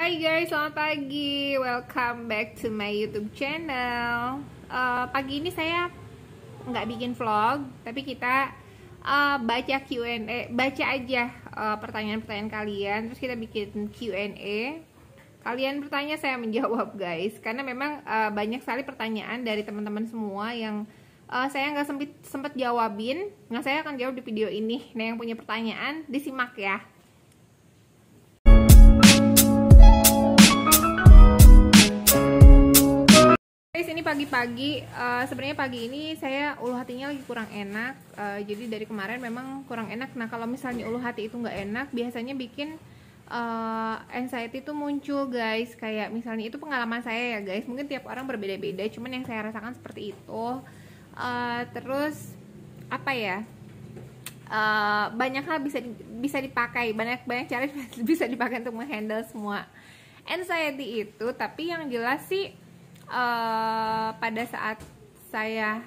Hai guys, selamat pagi. Welcome back to my YouTube channel. Pagi ini saya nggak bikin vlog, tapi kita baca Q&A, baca aja pertanyaan-pertanyaan kalian, terus kita bikin Q&A. Kalian bertanya, saya menjawab guys, karena memang banyak sekali pertanyaan dari teman-teman semua yang saya nggak sempet jawabin. Nah, saya akan jawab di video ini. Nah, yang punya pertanyaan disimak ya. Guys, ini pagi-pagi, sebenarnya pagi ini saya ulu hatinya lagi kurang enak, jadi dari kemarin memang kurang enak. Nah, kalau misalnya ulu hati itu nggak enak, biasanya bikin anxiety itu muncul guys. Kayak misalnya, itu pengalaman saya ya guys, mungkin tiap orang berbeda-beda, cuman yang saya rasakan seperti itu. Terus apa ya, banyak hal bisa dipakai, banyak cara bisa dipakai untuk menghandle semua anxiety itu. Tapi yang jelas sih, pada saat saya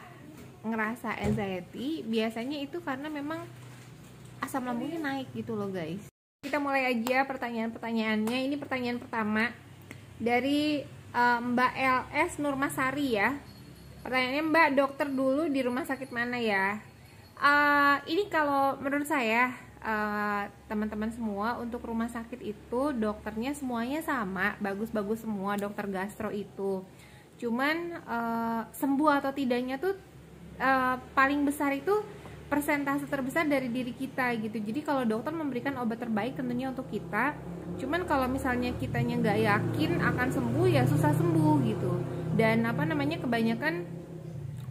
ngerasa anxiety, biasanya itu karena memang asam lambungnya naik gitu loh guys. Kita mulai aja pertanyaan-pertanyaannya. Ini pertanyaan pertama dari Mbak LS Nurmasari ya. Pertanyaannya, Mbak, dokter dulu di rumah sakit mana ya? Ini kalau menurut saya, teman-teman semua, untuk rumah sakit itu dokternya semuanya sama, bagus-bagus semua dokter gastro itu. Cuman sembuh atau tidaknya tuh paling besar itu persentase terbesar dari diri kita gitu. Jadi kalau dokter memberikan obat terbaik tentunya untuk kita, cuman kalau misalnya kitanya nggak yakin akan sembuh, ya susah sembuh gitu. Dan kebanyakan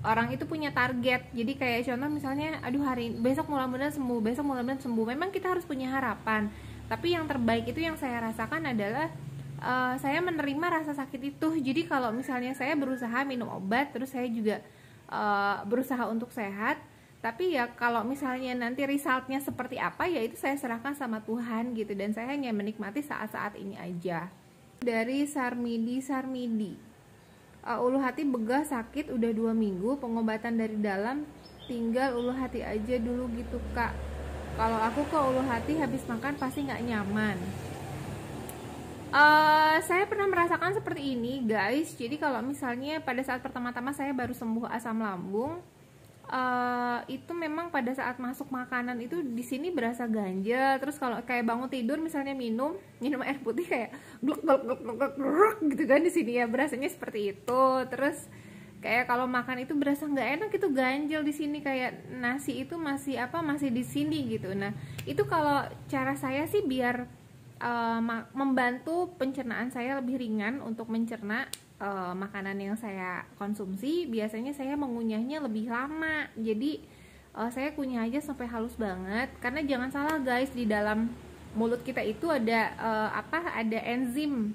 orang itu punya target. Jadi kayak contoh misalnya, aduh besok mudah-mudahan sembuh, besok mudah-mudahan sembuh. Memang kita harus punya harapan, tapi yang terbaik itu yang saya rasakan adalah saya menerima rasa sakit itu. Jadi kalau misalnya saya berusaha minum obat, terus saya juga berusaha untuk sehat, tapi ya kalau misalnya nanti resultnya seperti apa, ya itu saya serahkan sama Tuhan gitu. Dan saya hanya menikmati saat-saat ini aja. Dari Sarmidi, ulu hati begah sakit udah 2 minggu, pengobatan dari dalam, tinggal ulu hati aja dulu gitu kak. Kalau aku ke ulu hati habis makan pasti nggak nyaman. Saya pernah merasakan seperti ini guys. Jadi kalau misalnya pada saat pertama-tama saya baru sembuh asam lambung, itu memang pada saat masuk makanan itu di sini berasa ganjel. Terus kalau kayak bangun tidur misalnya minum air putih, kayak gluk gitu kan di sini ya, berasanya seperti itu. Terus kayak kalau makan itu berasa nggak enak, itu ganjel di sini, kayak nasi itu masih di sini gitu. Nah, itu kalau cara saya sih biar membantu pencernaan saya lebih ringan untuk mencerna makanan yang saya konsumsi, biasanya saya mengunyahnya lebih lama. Jadi saya kunyah aja sampai halus banget. Karena jangan salah guys, di dalam mulut kita itu ada ada enzim,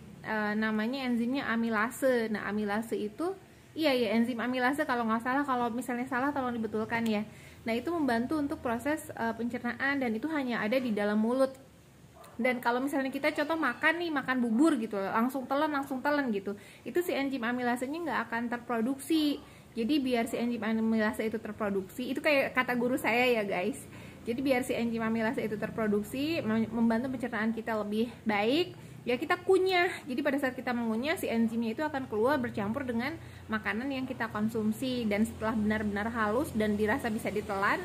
namanya enzimnya amilase. Nah, amilase itu enzim amilase kalau nggak salah. Kalau misalnya salah tolong dibetulkan ya. Nah, itu membantu untuk proses pencernaan, dan itu hanya ada di dalam mulut. Dan kalau misalnya kita contoh makan bubur gitu, langsung telan gitu, itu si enzim amilasenya nggak akan terproduksi. Jadi biar si enzim amilase itu terproduksi, itu kayak kata guru saya ya guys. Jadi biar si enzim amilase itu terproduksi, membantu pencernaan kita lebih baik, ya kita kunyah. Jadi pada saat kita mengunyah, si enzimnya itu akan keluar bercampur dengan makanan yang kita konsumsi. Dan setelah benar-benar halus dan dirasa bisa ditelan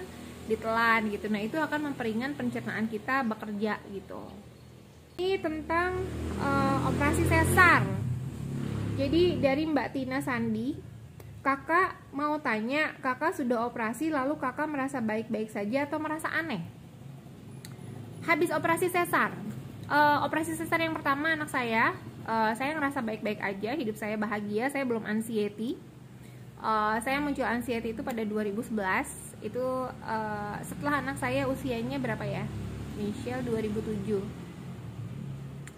gitu. Nah, itu akan memperingan pencernaan kita bekerja gitu. Ini tentang operasi sesar. Jadi dari Mbak Tina Sandi, kakak mau tanya, kakak sudah operasi lalu kakak merasa baik-baik saja atau merasa aneh habis operasi sesar? Operasi sesar yang pertama anak saya ngerasa baik-baik aja, hidup saya bahagia, saya belum anxiety. Saya muncul anxiety itu pada 2011. Itu setelah anak saya usianya berapa ya, Michelle 2007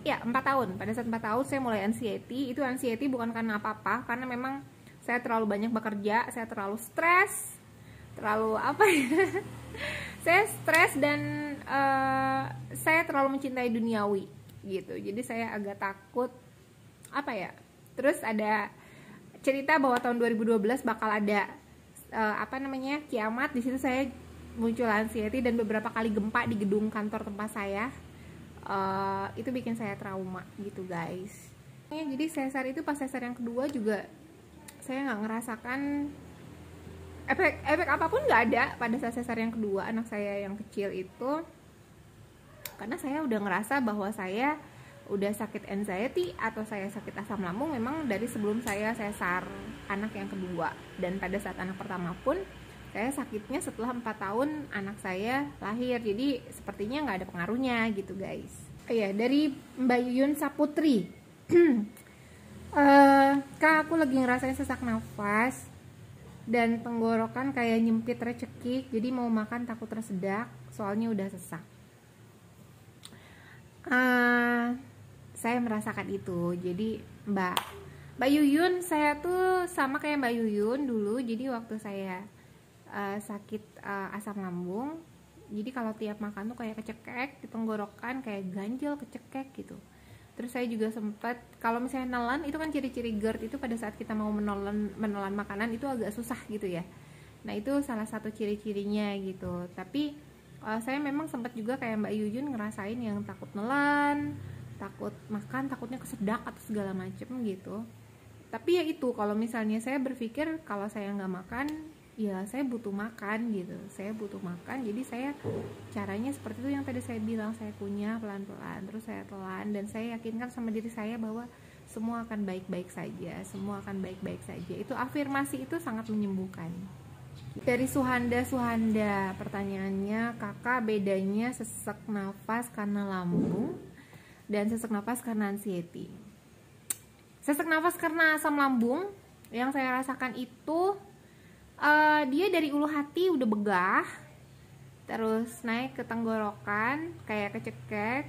ya, 4 tahun. Pada saat 4 tahun saya mulai anxiety. Itu anxiety bukan karena apa-apa, karena memang saya terlalu banyak bekerja, saya terlalu stres, saya stres, dan saya terlalu mencintai duniawi gitu. Jadi saya agak takut terus ada cerita bahwa tahun 2012 bakal ada kiamat. Di situ saya muncul anxiety dan beberapa kali gempa di gedung kantor tempat saya. itu bikin saya trauma gitu guys. Jadi sesar itu pas sesar yang kedua juga saya nggak ngerasakan efek apapun, nggak ada pada saat sesar yang kedua anak saya yang kecil itu, karena saya udah ngerasa bahwa saya udah sakit anxiety atau saya sakit asam lambung memang dari sebelum saya sesar anak yang kedua. Dan pada saat anak pertama pun saya sakitnya setelah 4 tahun anak saya lahir, jadi sepertinya nggak ada pengaruhnya gitu guys. Iya, dari Mbak Yuyun Saputri. Kak, aku lagi ngerasain sesak nafas dan tenggorokan kayak nyempit recekik, jadi mau makan takut tersedak soalnya udah sesak. Saya merasakan itu. Jadi Mbak Yuyun, saya tuh sama kayak Mbak Yuyun dulu. Jadi waktu saya sakit asam lambung, jadi kalau tiap makan tuh kayak kecekek di tenggorokan, kayak ganjel, kecekek gitu. Terus saya juga sempat, kalau misalnya nelan, itu kan ciri-ciri GERD itu pada saat kita mau menelan makanan itu agak susah gitu ya. Nah itu salah satu ciri-cirinya gitu. Tapi saya memang sempat juga kayak Mbak Yuyun ngerasain yang takut nelan, takut makan, takutnya kesedak atau segala macem gitu. Tapi ya itu, kalau misalnya saya berpikir kalau saya nggak makan, ya saya butuh makan gitu, saya butuh makan, jadi saya caranya seperti itu yang tadi saya bilang, saya kunyah pelan-pelan, terus saya telan, dan saya yakinkan sama diri saya bahwa semua akan baik-baik saja, semua akan baik-baik saja. Itu afirmasi itu sangat menyembuhkan. Dari Suhanda, pertanyaannya, kakak bedanya sesak nafas karena lambung dan sesak nafas karena anxiety. Sesak nafas karena asam lambung yang saya rasakan itu dia dari ulu hati udah begah, terus naik ke tenggorokan kayak kecekek.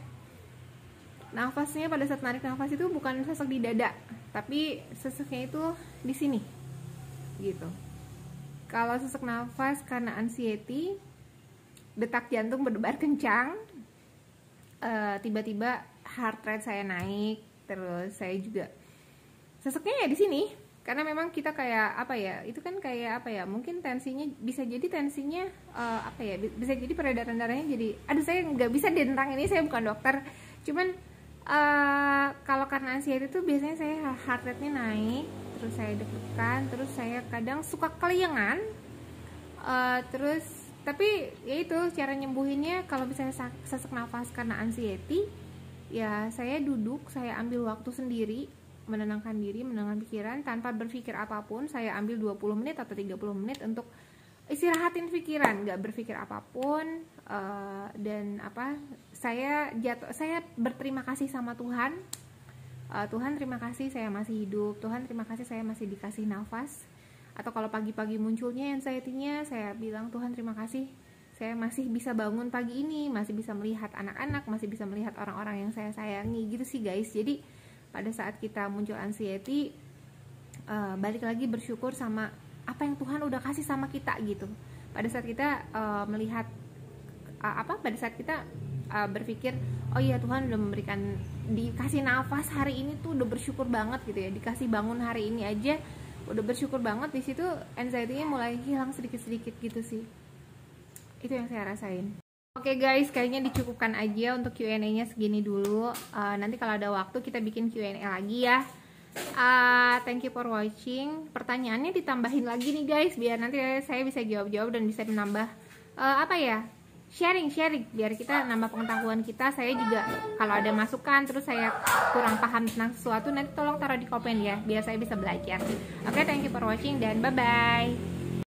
Nafasnya pada saat narik nafas itu bukan sesak di dada, tapi sesaknya itu di sini gitu. Kalau sesak nafas karena anxiety, detak jantung berdebar kencang, tiba-tiba heart rate saya naik, terus saya juga sesaknya ya di sini. Karena memang kita kayak apa ya, itu kan kayak apa ya, mungkin tensinya bisa jadi tensinya apa ya, bisa jadi peredaran darahnya jadi, aduh saya nggak bisa deh tentang ini, saya bukan dokter. Cuman kalau karena anxiety itu biasanya saya heart rate-nya naik, terus saya deg-degan, terus saya kadang suka keliengan, terus tapi ya itu cara nyembuhinnya. Kalau misalnya sesak nafas karena anxiety, ya saya duduk, saya ambil waktu sendiri, menenangkan diri, menenangkan pikiran tanpa berpikir apapun. Saya ambil 20 menit atau 30 menit untuk istirahatin pikiran, nggak berpikir apapun. Dan saya berterima kasih sama Tuhan. Tuhan terima kasih saya masih hidup, Tuhan terima kasih saya masih dikasih nafas. Atau kalau pagi-pagi munculnya anxiety-nya, saya bilang Tuhan terima kasih saya masih bisa bangun pagi ini, masih bisa melihat anak-anak, masih bisa melihat orang-orang yang saya sayangi gitu sih guys. Jadi pada saat kita muncul anxiety, balik lagi bersyukur sama apa yang Tuhan udah kasih sama kita gitu. Pada saat kita melihat pada saat kita berpikir, oh iya Tuhan udah memberikan, dikasih nafas hari ini tuh udah bersyukur banget gitu ya, dikasih bangun hari ini aja udah bersyukur banget. Di situ anxiety-nya mulai hilang sedikit-sedikit gitu sih. Itu yang saya rasain. Oke guys, kayaknya dicukupkan aja untuk Q&A-nya segini dulu. Nanti kalau ada waktu kita bikin Q&A lagi ya. Thank you for watching. Pertanyaannya ditambahin lagi nih guys, biar nanti saya bisa jawab-jawab dan bisa menambah sharing biar kita nambah pengetahuan kita. Saya juga kalau ada masukan terus saya kurang paham tentang sesuatu, nanti tolong taruh di komen ya, biar saya bisa belajar. Oke, thank you for watching dan bye bye.